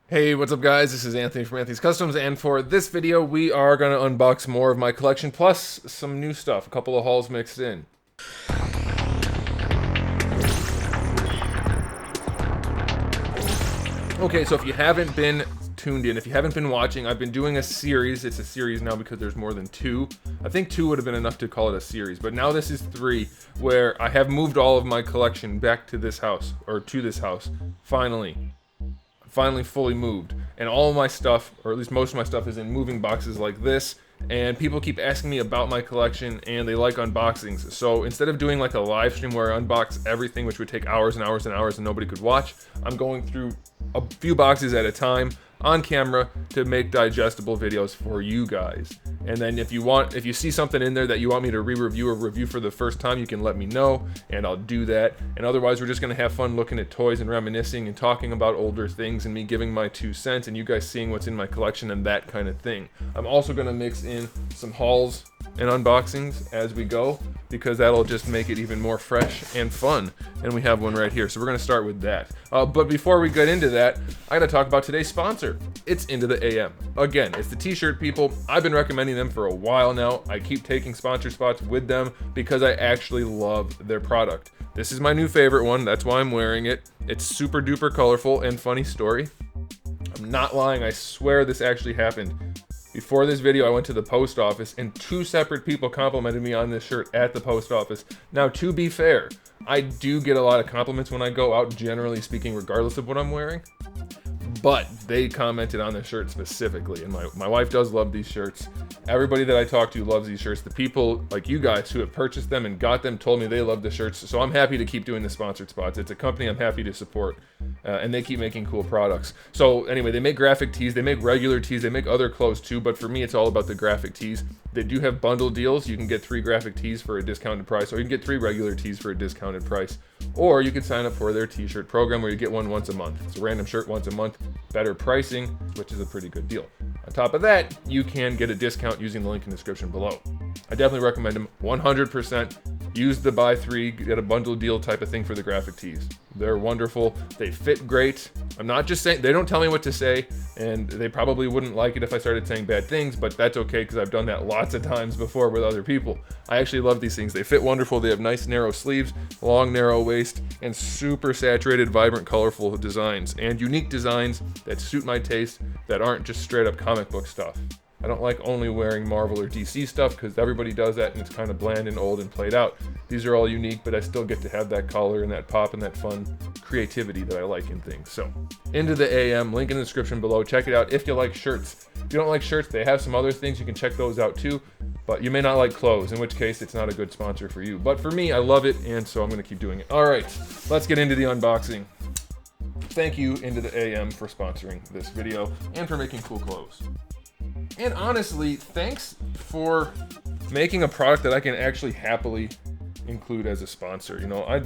Hey, what's up guys? This is Anthony from Anthony's Customs, and for this video we are going to unbox more of my collection, plus some new stuff, a couple of hauls mixed in. Okay, so if you haven't been tuned in, if you haven't been watching, I've been doing a series. It's a series now because there's more than two. I think two would have been enough to call it a series, but now this is three, where I have moved all of my collection back to this house, or to this house, finally fully moved, and all of my stuff, or at least most of my stuff, is in moving boxes like this. And people keep asking me about my collection and they like unboxings, so instead of doing like a live stream where I unbox everything, which would take hours and hours and hours and nobody could watch, I'm going through a few boxes at a time on camera to make digestible videos for you guys. And then if you see something in there that you want me to re-review or review for the first time, you can let me know and I'll do that. And otherwise, we're just gonna have fun looking at toys and reminiscing and talking about older things and me giving my 2 cents and you guys seeing what's in my collection and that kind of thing. I'm also gonna mix in some hauls and unboxings as we go, because that'll just make it even more fresh and fun. And we have one right here, so we're gonna start with that. But before we get into that, I gotta talk about today's sponsor. It's Into the AM. Again, it's the t-shirt people. I've been recommending them for a while now. I keep taking sponsor spots with them because I actually love their product. This is my new favorite one, that's why I'm wearing it. It's super duper colorful and funny story. I'm not lying, I swear this actually happened. Before this video, I went to the post office and 2 separate people complimented me on this shirt at the post office. Now, to be fair, I do get a lot of compliments when I go out, generally speaking, regardless of what I'm wearing. But they commented on this shirt specifically, and my wife does love these shirts. Everybody that I talk to loves these shirts. The people like you guys who have purchased them and got them told me they love the shirts, so I'm happy to keep doing the sponsored spots. It's a company I'm happy to support, and they keep making cool products. So anyway, they make graphic tees, they make regular tees, they make other clothes too, but for me it's all about the graphic tees. They do have bundle deals. You can get 3 graphic tees for a discounted price, or you can get 3 regular tees for a discounted price. Or you can sign up for their t-shirt program where you get one once a month. It's a random shirt once a month, better pricing, which is a pretty good deal. On top of that, you can get a discount using the link in the description below. I definitely recommend them 100%. Use the buy 3, get a bundle deal type of thing for the graphic tees. They're wonderful. They fit great. I'm not just saying, they don't tell me what to say, and they probably wouldn't like it if I started saying bad things, but that's okay because I've done that lots of times before with other people. I actually love these things. They fit wonderful. They have nice narrow sleeves, long narrow waist, and super saturated, vibrant, colorful designs, and unique designs that suit my taste that aren't just straight up comic book stuff. I don't like only wearing Marvel or DC stuff because everybody does that and it's kind of bland and old and played out. These are all unique, but I still get to have that color and that pop and that fun creativity that I like in things. So, Into the AM, link in the description below. Check it out if you like shirts. If you don't like shirts, they have some other things. You can check those out too, but you may not like clothes, in which case it's not a good sponsor for you. But for me, I love it, and so I'm going to keep doing it. All right, let's get into the unboxing. Thank you, Into the AM, for sponsoring this video and for making cool clothes. And honestly, thanks for making a product that I can actually happily include as a sponsor. You know, I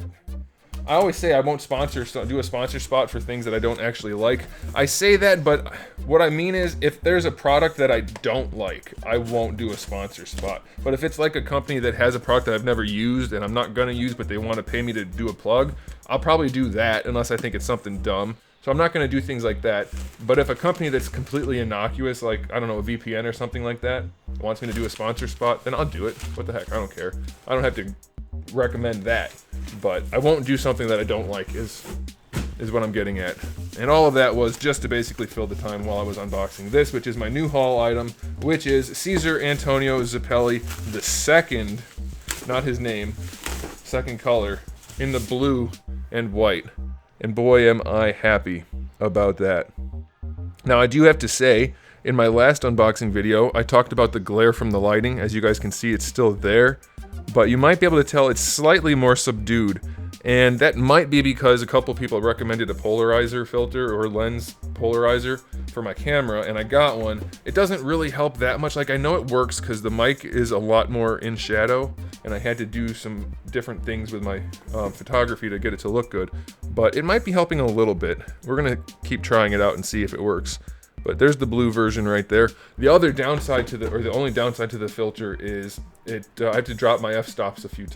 always say I won't do a sponsor spot for things that I don't actually like. I say that, but what I mean is if there's a product that I don't like, I won't do a sponsor spot. But if it's like a company that has a product that I've never used and I'm not gonna use, but they want to pay me to do a plug, I'll probably do that unless I think it's something dumb. So I'm not going to do things like that. But if a company that's completely innocuous, like, I don't know, a VPN or something like that, wants me to do a sponsor spot, then I'll do it. What the heck, I don't care. I don't have to recommend that. But I won't do something that I don't like is what I'm getting at. And all of that was just to basically fill the time while I was unboxing this, which is my new haul item, which is Cesar Antonio Zappelli II, not his name, second color, in the blue and white. And boy, am I happy about that. Now, I do have to say, in my last unboxing video, I talked about the glare from the lighting. As you guys can see, it's still there, but you might be able to tell it's slightly more subdued. And that might be because a couple people recommended a polarizer filter or lens polarizer for my camera, and I got one. It doesn't really help that much. Like, I know it works because the mic is a lot more in shadow, and I had to do some different things with my photography to get it to look good. But it might be helping a little bit. We're gonna keep trying it out and see if it works. But there's the blue version right there. The other downside to the only downside to the filter is I have to drop my f-stops a few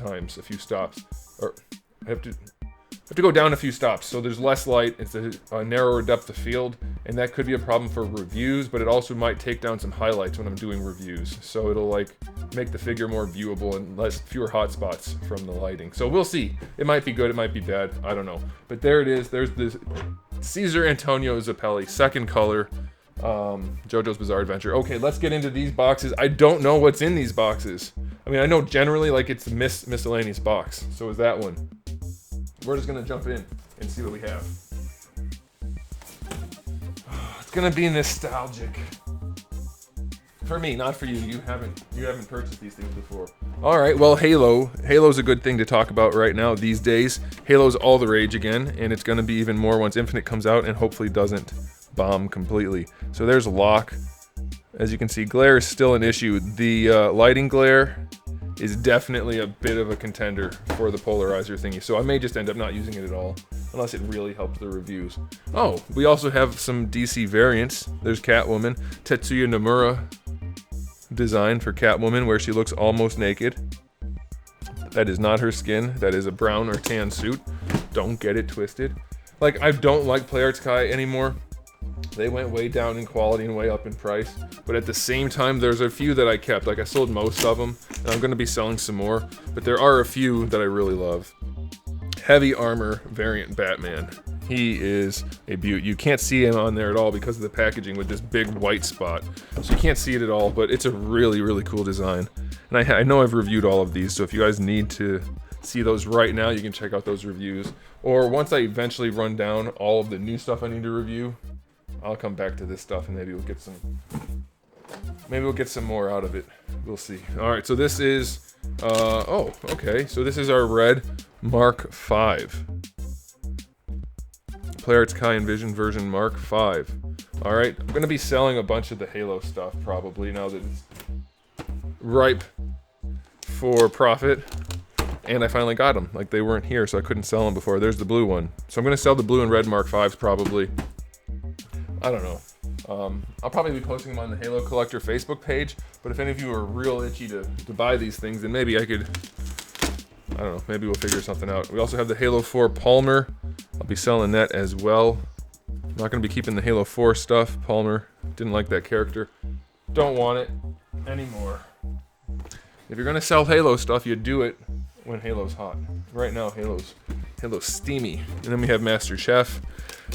stops. Or I have to have to go down a few stops, so there's less light, it's a narrower depth of field, and that could be a problem for reviews, but it also might take down some highlights when I'm doing reviews, so it'll like make the figure more viewable and fewer hot spots from the lighting. So we'll see. It might be good, it might be bad, I don't know. But there it is, there's this Caesar Antonio Zappelli, second color, JoJo's Bizarre Adventure. Okay, let's get into these boxes. I don't know what's in these boxes. I mean, I know generally like it's a miscellaneous box, so is that one. We're just gonna jump in and see what we have. It's gonna be nostalgic. For me, not for you. You haven't purchased these things before. All right, well, Halo. Halo's a good thing to talk about right now these days. Halo's all the rage again, and it's gonna be even more once Infinite comes out and hopefully doesn't bomb completely. So there's Locke. As you can see, glare is still an issue. The lighting glare is definitely a bit of a contender for the polarizer thingy, so I may just end up not using it at all, unless it really helps the reviews. Oh, we also have some DC variants. There's Catwoman, Tetsuya Nomura design for Catwoman, where she looks almost naked. That is not her skin, that is a brown or tan suit. Don't get it twisted. Like, I don't like PlayArts Kai anymore. They went way down in quality and way up in price, but at the same time, there's a few that I kept. Like, I sold most of them, and I'm going to be selling some more, but there are a few that I really love. Heavy armor variant Batman. He is a beaut. You can't see him on there at all because of the packaging with this big white spot, so you can't see it at all, but it's a really, really cool design. And I know I've reviewed all of these, so if you guys need to see those right now, you can check out those reviews. Or once I eventually run down all of the new stuff I need to review, I'll come back to this stuff and maybe we'll get some more out of it. We'll see. All right, so this is, oh, okay. So this is our red Mark V. PlayArts Kai Envision version Mark V. All right, I'm gonna be selling a bunch of the Halo stuff probably now that it's ripe for profit. And I finally got them. Like, they weren't here, so I couldn't sell them before. There's the blue one. So I'm gonna sell the blue and red Mark Vs probably. I don't know. I'll probably be posting them on the Halo Collector Facebook page, but if any of you are real itchy to buy these things, then maybe I could, I don't know, maybe we'll figure something out. We also have the Halo 4 Palmer. I'll be selling that as well. I'm not going to be keeping the Halo 4 stuff. Palmer, didn't like that character. Don't want it anymore. If you're going to sell Halo stuff, you do it when Halo's hot. Right now, Halo's steamy. And then we have Master Chef.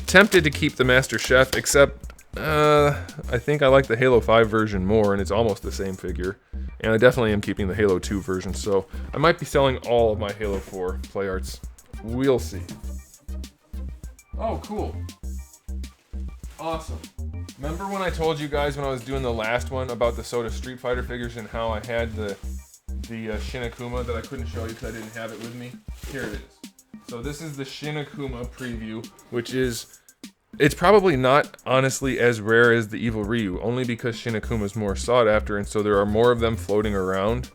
Tempted to keep the Master Chef, except I think I like the Halo 5 version more, and it's almost the same figure. And I definitely am keeping the Halo 2 version, so I might be selling all of my Halo 4 PlayArts. We'll see. Oh, cool. Awesome. Remember when I told you guys when I was doing the last one about the Soda Street Fighter figures and how I had the Shin Akuma that I couldn't show you because I didn't have it with me? Here it is. So this is the Shin Akuma preview, which is, it's probably not honestly as rare as the Evil Ryu, only because Shin Akuma is more sought after, and so there are more of them floating around.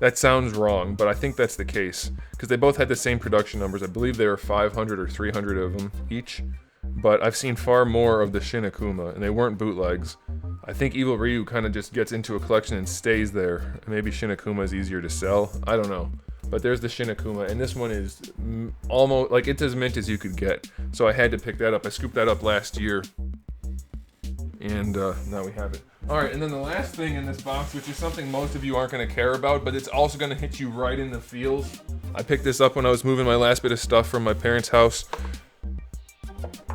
That sounds wrong, but I think that's the case, because they both had the same production numbers. I believe there were 500 or 300 of them each, but I've seen far more of the Shin Akuma, and they weren't bootlegs. I think Evil Ryu kind of just gets into a collection and stays there. Maybe Shin Akuma is easier to sell. I don't know. But there's the Shin Akuma, and this one is almost, like, it's as mint as you could get. So I had to pick that up. I scooped that up last year, and now we have it. All right, and then the last thing in this box, which is something most of you aren't going to care about, but it's also going to hit you right in the feels. I picked this up when I was moving my last bit of stuff from my parents' house.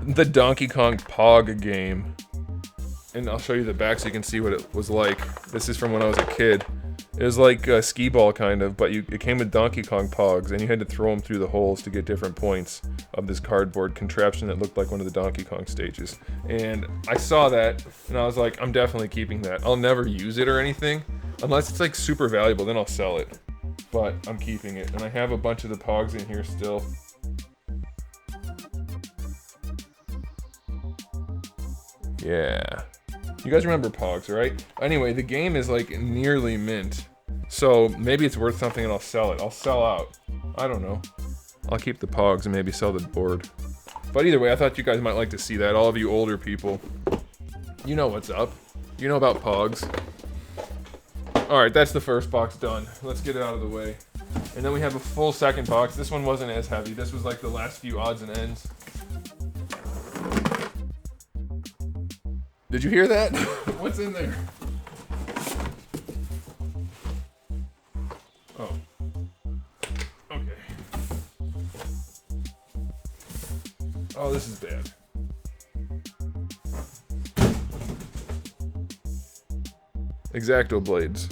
The Donkey Kong Pog game. And I'll show you the back so you can see what it was like. This is from when I was a kid. It was like a skee ball kind of, but it came with Donkey Kong Pogs, and you had to throw them through the holes to get different points of this cardboard contraption that looked like one of the Donkey Kong stages. And I saw that, and I was like, I'm definitely keeping that. I'll never use it or anything, unless it's like super valuable, then I'll sell it. But I'm keeping it, and I have a bunch of the Pogs in here still. Yeah. You guys remember Pogs, right? Anyway, the game is like nearly mint. So maybe it's worth something and I'll sell it. I'll sell out. I don't know. I'll keep the Pogs and maybe sell the board. But either way, I thought you guys might like to see that. All of you older people. You know what's up. You know about Pogs. Alright, that's the first box done. Let's get it out of the way. And then we have a full second box. This one wasn't as heavy. This was like the last few odds and ends. Did you hear that? What's in there? Oh. Okay. Oh, this is bad. X-Acto blades.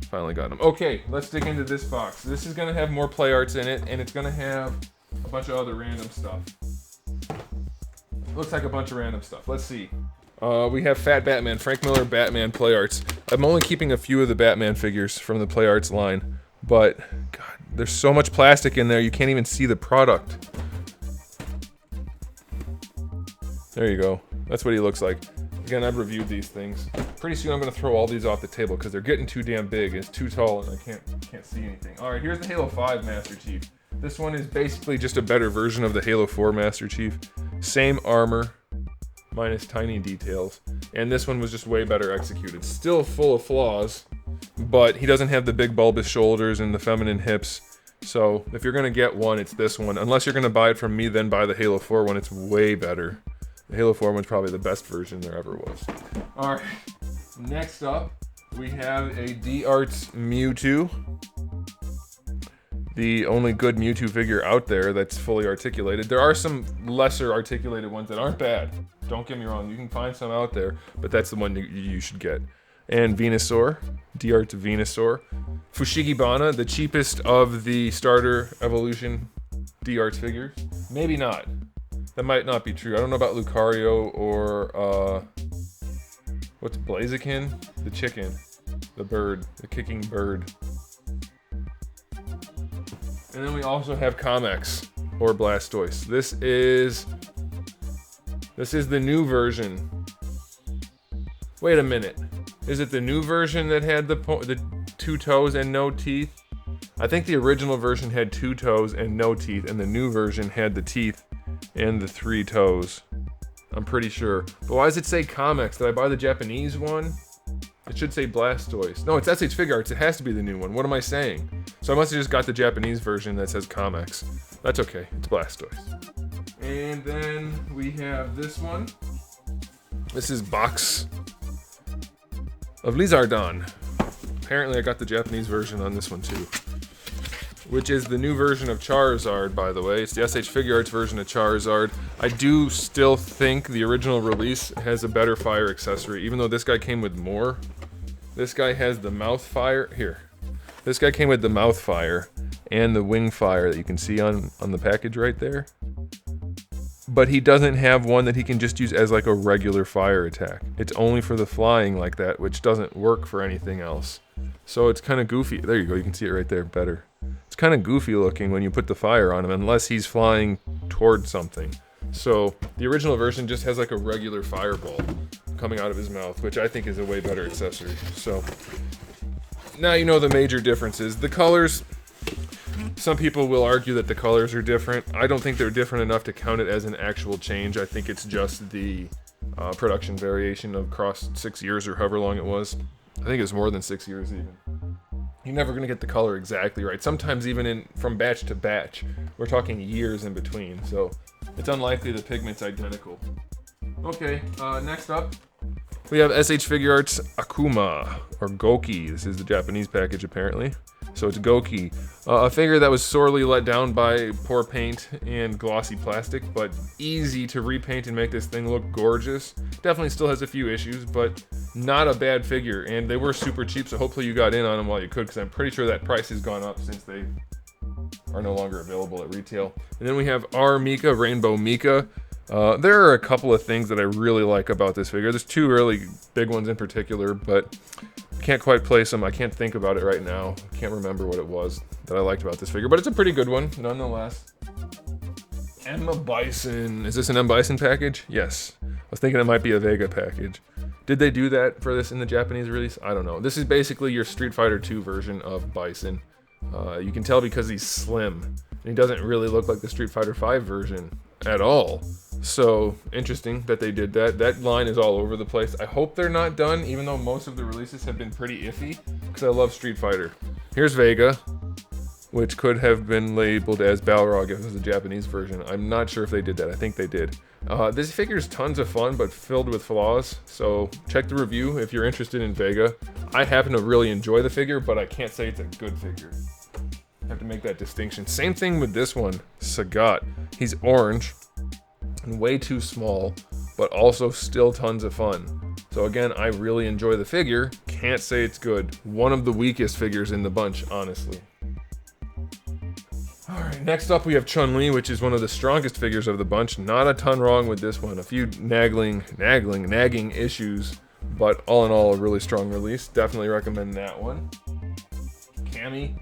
Finally got them. Okay, let's dig into this box. This is gonna have more play arts in it, and it's gonna have a bunch of other random stuff. Looks like a bunch of random stuff. Let's see. We have Fat Batman, Frank Miller Batman play arts. I'm only keeping a few of the Batman figures from the play arts line, but God, there's so much plastic in there you can't even see the product. There you go. That's what he looks like. Again, I've reviewed these things. Pretty soon I'm gonna throw all these off the table because they're getting too damn big. It's too tall and I can't see anything. All right, here's the Halo 5 Master Chief. This one is basically just a better version of the Halo 4 Master Chief. Same armor, minus tiny details. And this one was just way better executed. Still full of flaws, but he doesn't have the big bulbous shoulders and the feminine hips. So if you're gonna get one, it's this one. Unless you're gonna buy it from me, then buy the Halo 4 one. It's way better. The Halo 4 one's probably the best version there ever was. All right, next up, we have a D-Arts Mewtwo. The only good Mewtwo figure out there that's fully articulated. There are some lesser articulated ones that aren't bad. Don't get me wrong, you can find some out there, but that's the one you should get. And Venusaur, D-Arts Venusaur. Fushigibana, the cheapest of the starter evolution D-Arts figures. Maybe not. That might not be true. I don't know about Lucario or, what's Blaziken? The chicken. The bird. The kicking bird. And then we also have Comex or Blastoise. This is the new version. Wait a minute. Is it the new version that had the 2 toes and no teeth? I think the original version had 2 toes and no teeth, and the new version had the teeth and the 3 toes. I'm pretty sure. But why does it say Comex? Did I buy the Japanese one? It should say Blastoise. No, it's S.H.Figuarts. It has to be the new one. What am I saying? So I must have just got the Japanese version that says Comex. That's okay. It's Blastoise. And then we have this one. This is Box of Lizardon. Apparently I got the Japanese version on this one too. Which is the new version of Charizard, by the way. It's the S.H.Figuarts version of Charizard. I do still think the original release has a better fire accessory, even though this guy came with more. This guy has the mouth fire. Here. This guy came with the mouth fire and the wing fire that you can see on the package right there. But he doesn't have one that he can just use as like a regular fire attack. It's only for the flying like that, which doesn't work for anything else. So it's kind of goofy. There you go, you can see it right there better. It's kind of goofy looking when you put the fire on him, unless he's flying toward something. So the original version just has like a regular fireball coming out of his mouth, which I think is a way better accessory. So now you know the major differences. The colors, some people will argue that the colors are different. I don't think they're different enough to count it as an actual change. I think it's just the production variation across 6 years or however long it was. I think it's more than 6 years even. You're never going to get the color exactly right. Sometimes even from batch to batch, we're talking years in between. So it's unlikely the pigment's identical. Okay, next up, we have S.H.Figuarts Akuma, or Goki. This is the Japanese package apparently. So it's Goki, a figure that was sorely let down by poor paint and glossy plastic, but easy to repaint and make this thing look gorgeous. Definitely still has a few issues, but not a bad figure, and they were super cheap, so hopefully you got in on them while you could, because I'm pretty sure that price has gone up since they are no longer available at retail. And then we have our Mika, Rainbow Mika. There are a couple of things that I really like about this figure. There's 2 really big ones in particular, but can't quite place them. I can't think about it right now. Can't remember what it was that I liked about this figure, but it's a pretty good one nonetheless. Emma Bison. Is this an M Bison package? Yes. I was thinking it might be a Vega package. Did they do that for this in the Japanese release? I don't know. This is basically your Street Fighter 2 version of Bison. You can tell because he's slim. And he doesn't really look like the Street Fighter 5 version at all. So interesting that they did that. That line is all over the place. I hope they're not done, even though most of the releases have been pretty iffy, because I love Street Fighter. Here's Vega. which could have been labeled as Balrog if it was a Japanese version. I'm not sure if they did that. I think they did. This figure is tons of fun, but filled with flaws, so check the review if you're interested in Vega. I happen to really enjoy the figure, but I can't say it's a good figure. I have to make that distinction. Same thing with this one, Sagat. He's orange and way too small, but also still tons of fun. So again, I really enjoy the figure. Can't say it's good. One of the weakest figures in the bunch, honestly. Alright, next up we have Chun-Li, which is one of the strongest figures of the bunch. Not a ton wrong with this one. A few nagging issues, but all in all, a really strong release. Definitely recommend that one. Cammy.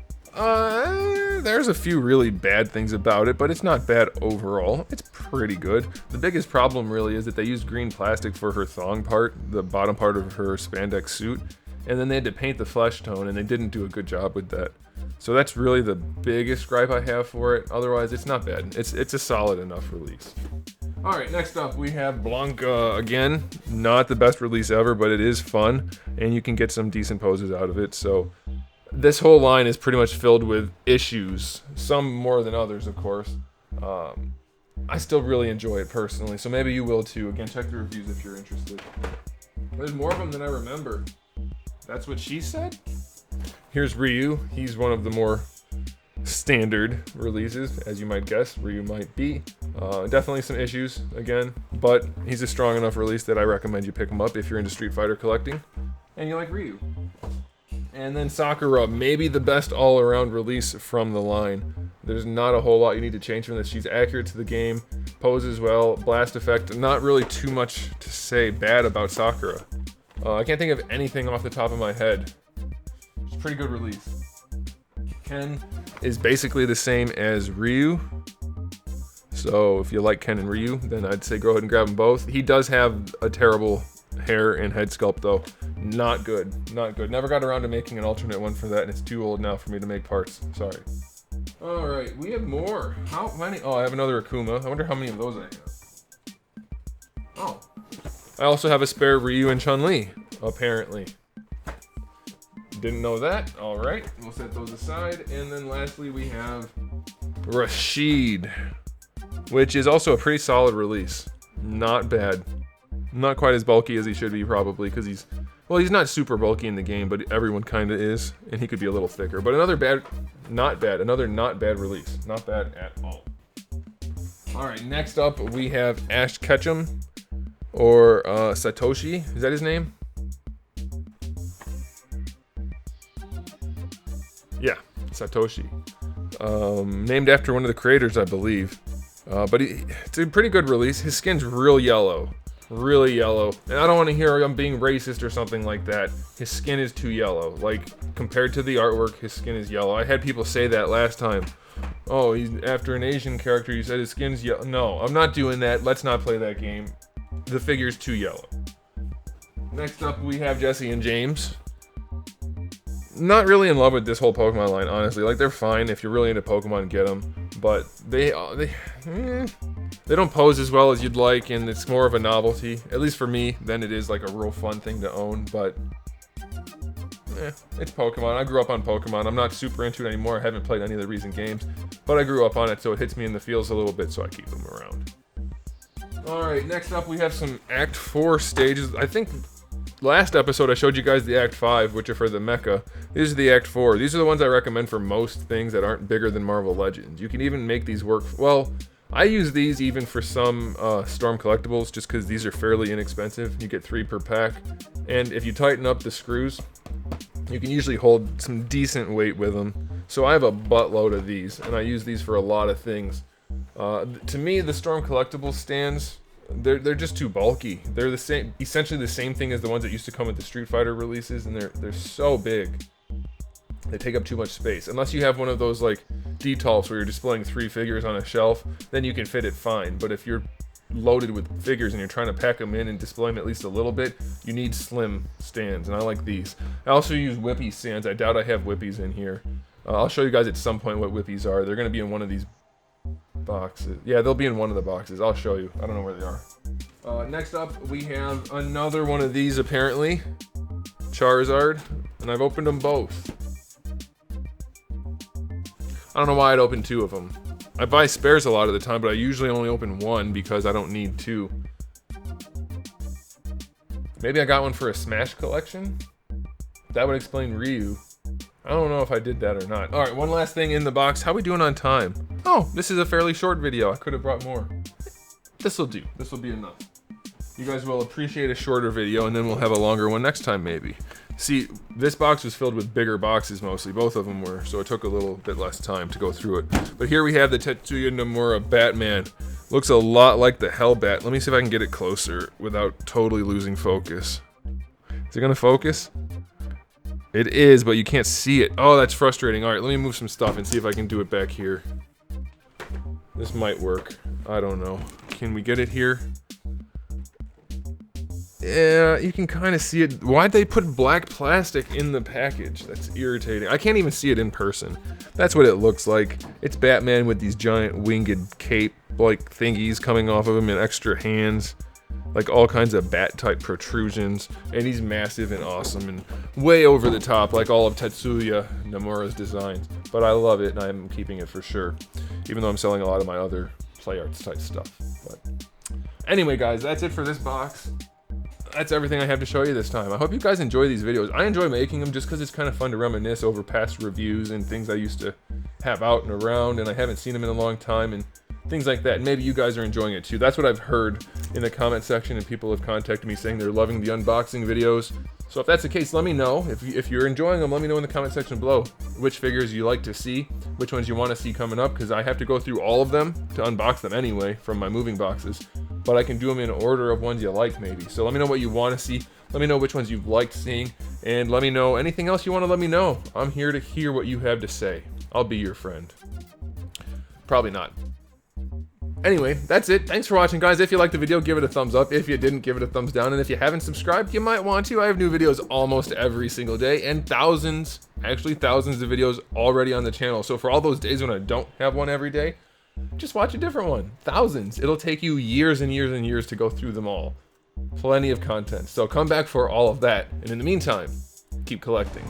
There's a few really bad things about it, but it's not bad overall. It's pretty good. The biggest problem really is that they used green plastic for her thong part, the bottom part of her spandex suit, and then they had to paint the flesh tone, and they didn't do a good job with that. So that's really the biggest gripe I have for it. Otherwise, it's not bad. It's a solid enough release. Alright, next up we have Blanca again. Not the best release ever, but it is fun, and you can get some decent poses out of it. So this whole line is pretty much filled with issues. Some more than others, of course. I still really enjoy it personally, so maybe you will too. Again, check the reviews if you're interested. There's more of them than I remember. That's what she said? Here's Ryu. He's one of the more standard releases, as you might guess. Ryu might be. Definitely some issues, again, but he's a strong enough release that I recommend you pick him up if you're into Street Fighter collecting and you like Ryu. And then Sakura, maybe the best all-around release from the line. There's not a whole lot you need to change from this. She's accurate to the game, poses well, blast effect. Not really too much to say bad about Sakura. I can't think of anything off the top of my head. It's a pretty good release. Ken is basically the same as Ryu. So if you like Ken and Ryu, then I'd say go ahead and grab them both. He does have a terrible hair and head sculpt though. Not good, not good. Never got around to making an alternate one for that, and it's too old now for me to make parts. Sorry. Alright, we have more. How many? Oh, I have another Akuma. I wonder how many of those I have. Oh. I also have a spare Ryu and Chun-Li, apparently. Didn't know that. Alright, we'll set those aside. And then lastly we have Rashid, which is also a pretty solid release. Not bad. Not quite as bulky as he should be probably, because he's not super bulky in the game, but everyone kind of is, and he could be a little thicker. But another not bad release. Not bad at all. Alright, next up we have Ash Ketchum, or Satoshi, is that his name? Yeah, Satoshi. Named after one of the creators, I believe. But it's a pretty good release. His skin's real yellow. Really yellow. And I don't want to hear I'm being racist or something like that. His skin is too yellow. Like, compared to the artwork, his skin is yellow. I had people say that last time. Oh, he's after an Asian character, you said his skin's yellow. No, I'm not doing that. Let's not play that game. The figure's too yellow. Next up, we have Jesse and James. Not really in love with this whole Pokemon line, honestly. Like, they're fine. If you're really into Pokemon, get them. But they don't pose as well as you'd like, and it's more of a novelty, at least for me, than it is like a real fun thing to own. But it's Pokemon. I grew up on Pokemon. I'm not super into it anymore. I haven't played any of the recent games, but I grew up on it, so it hits me in the feels a little bit, so I keep them around. Alright, next up we have some Act 4 stages. I think last episode I showed you guys the Act 5, which are for the Mecha. These are the Act 4. These are the ones I recommend for most things that aren't bigger than Marvel Legends. You can even make these work. Well, I use these even for some Storm collectibles, just because these are fairly inexpensive. You get 3 per pack, and if you tighten up the screws, you can usually hold some decent weight with them. So I have a buttload of these, and I use these for a lot of things. To me, the Storm collectible stands, they're just too bulky. They're the same, essentially the same thing as the ones that used to come with the Street Fighter releases, and they're so big. They take up too much space. Unless you have one of those like detolfs where you're displaying 3 figures on a shelf, then you can fit it fine. But if you're loaded with figures and you're trying to pack them in and display them at least a little bit, you need slim stands, and I like these. I also use Whippy stands. I doubt I have Whippies in here. I'll show you guys at some point what Whippies are. They're going to be in one of these boxes. Yeah, they'll be in one of the boxes. I'll show you. I don't know where they are. Next up, we have another one of these, apparently. Charizard, and I've opened them both. don't know why I'd open 2 of them. I buy spares a lot of the time, but I usually only open 1 because I don't need 2. Maybe I got one for a Smash collection? That would explain Ryu. I don't know if I did that or not. Alright, one last thing in the box. How we doing on time? Oh, this is a fairly short video. I could have brought more. This'll do. This'll be enough. You guys will appreciate a shorter video, and then we'll have a longer one next time, maybe. See, this box was filled with bigger boxes mostly. Both of them were, so it took a little bit less time to go through it. But here we have the Tetsuya Nomura Batman. Looks a lot like the Hellbat. Let me see if I can get it closer without totally losing focus. Is it gonna focus? It is, but you can't see it. Oh, that's frustrating. All right, let me move some stuff and see if I can do it back here. This might work. I don't know. Can we get it here? Yeah, you can kind of see it. Why'd they put black plastic in the package? That's irritating. I can't even see it in person. That's what it looks like. It's Batman with these giant winged cape-like thingies coming off of him and extra hands. Like all kinds of bat-type protrusions. And he's massive and awesome and way over the top, like all of Tetsuya Nomura's designs. But I love it, and I'm keeping it for sure. Even though I'm selling a lot of my other play arts type stuff. But anyway, guys, that's it for this box. That's everything I have to show you this time. I hope you guys enjoy these videos. I enjoy making them just because it's kind of fun to reminisce over past reviews and things I used to have out and around, and I haven't seen them in a long time, and things like that. And maybe you guys are enjoying it too. That's what I've heard in the comment section, and people have contacted me saying they're loving the unboxing videos. So if that's the case, let me know. If you're enjoying them, let me know in the comment section below which figures you like to see, which ones you want to see coming up, because I have to go through all of them to unbox them anyway from my moving boxes. But I can do them in order of ones you like, maybe. So let me know what you want to see. Let me know which ones you've liked seeing, and let me know anything else you want to let me know. I'm here to hear what you have to say. I'll be your friend. Probably not. Anyway, that's it. Thanks for watching, guys. If you liked the video, give it a thumbs up. If you didn't, give it a thumbs down. And if you haven't subscribed, you might want to. I have new videos almost every single day, and thousands, actually thousands of videos already on the channel. So for all those days when I don't have one every day, just watch a different one. Thousands. It'll take you years and years and years to go through them all. Plenty of content. So come back for all of that. And in the meantime, keep collecting.